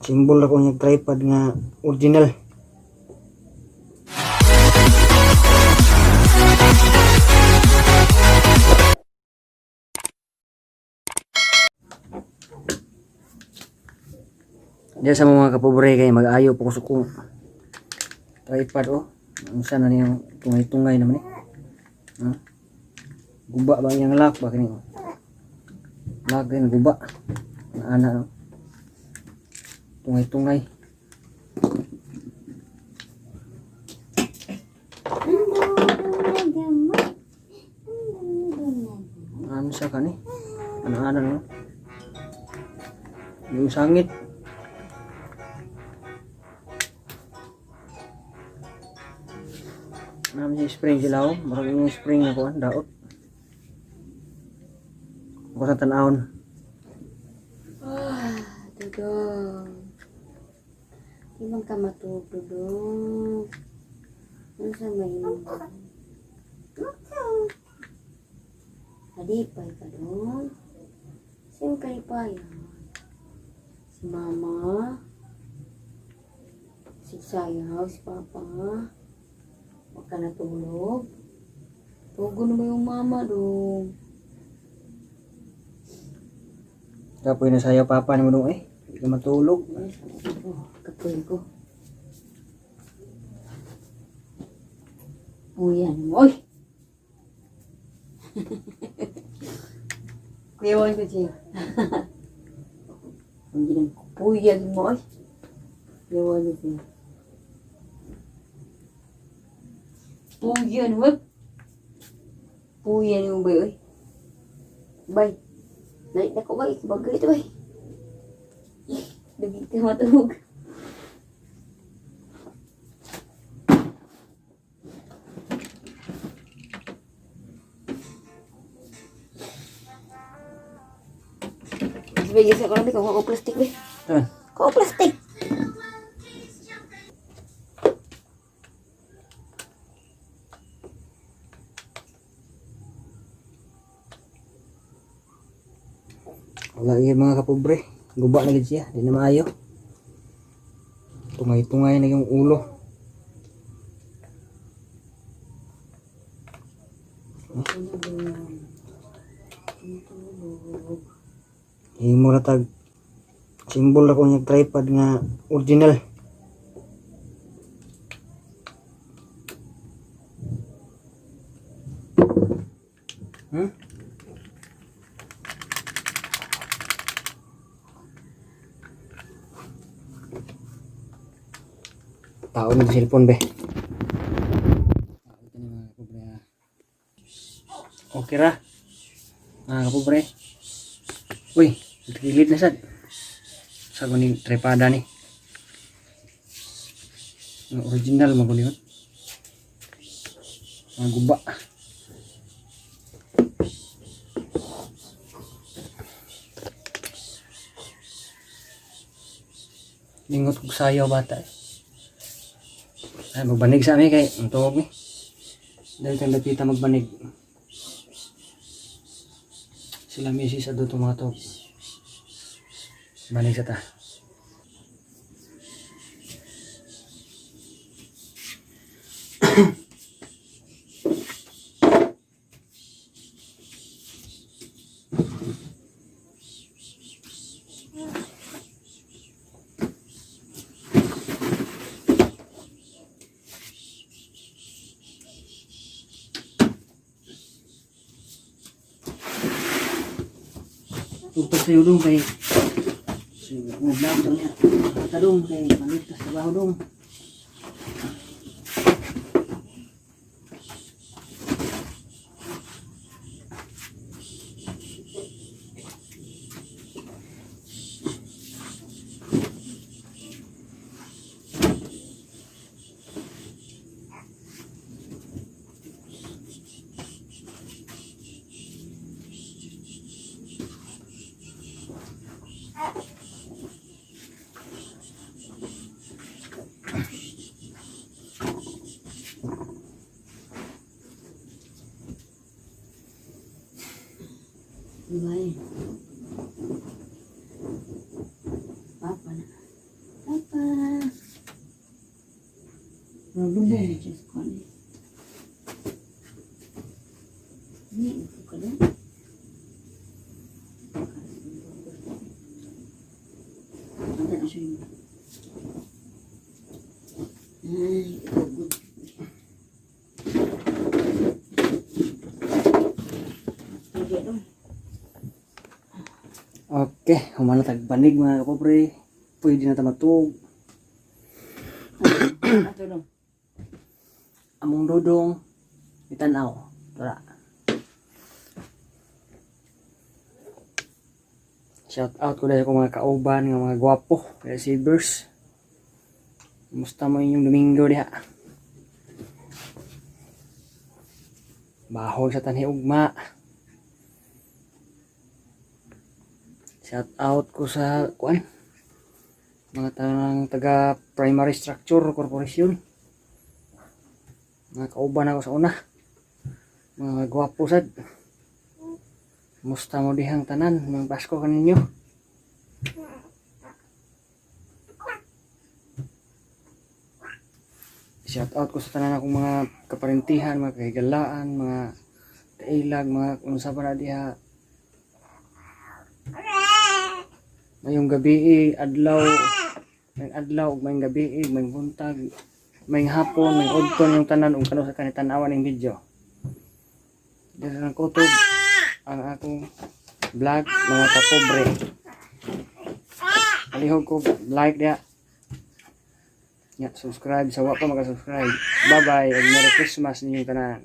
Simbol ako ng tripod nga original. Diyan sa mga kapobre kay mag-ayo po ko sa kung tripod Ang sana niyo tungay-tungay naman Guba ba yang lock ba kini? Lock din guba. Ana Tungay-tungay. Ano sa kani? Ano no? Yung sangit. Namin yung spring sila Marami yung spring na kuhan, daot. Ako sa tanahon. Dudong. Ibang ka matulog, Dudong. Ano sa may Hadipay ka doon. Sino kalipay? Si Mama. Si Sayaw, si Papa. Huwag ka natulog. Tugo na ba yung Mama doon? Kapoy na sayo papa ni mo dong Hindi ka matulog. Kapoy ko. Uyan mo. Oy! Kuyawan ko siya. Ang ginang kupuyan mo. Oy! Kuyawan ko siya. Puyan mo. Puyan mo ba oy? Bay. Naik na ko bay. Bagay ito bay. Daging ka matulog. Sabay sa ko nabi kung plastic bay. Kung plastic. Wala yung mga kapobre. Guba na gid siya. Di na maayo. Tungay-tungay na yung ulo. Himo na tag simbol ako ng tripod nga original. Tao mo cellphone be. Okay ra. Kapobre. Uy, gilid na sad. Sa kuning tripada ni. Ang original mo kunin. Ang guba. Lingot kog sayaw bata. Ay, magbanig sa amin kay ang tuwag ni. Dahil kang lapita magbanig. Sila misis sa doon mga tuwag. Banig sa ta. Tugtog sa'yo dong kay nag-vlog daw niya. Basta dong kay malitas sa baho dong. Anda na siya yun. Ay, good. Hindi dong. Okay, humana tagbanig mga kapobre. Pwede na ta matug. Ato dong. Among dodong itanaw. Tara. Shout out ko dahil ko mga kauban, ng mga gwapo, kaya silvers. Kumusta mo inyong Domingo diha? Bahol sa tanhi ugma. Shout out ko sa kuan, mga tanang taga Primary Structure Corporation. Mga kauban ako sa una. Mga gwapo sad. Musta mo dihang tanan, mga Pasko kaninyo. Shout out ko sa tanan akong mga kaparintihan, mga kahigalaan, mga kailag, mga unsa pa na diha. Mayong gabi, adlaw, may adlaw, may gabi, may buntag, may hapon, may udton yung tanan ug kano sa kanitanawan ng video. Dito ng kutob ang akong vlog mga kapobre. Palihog ko like dia. Ya, subscribe sa wa pa maka-subscribe. Bye bye and Merry Christmas ninyong tanan.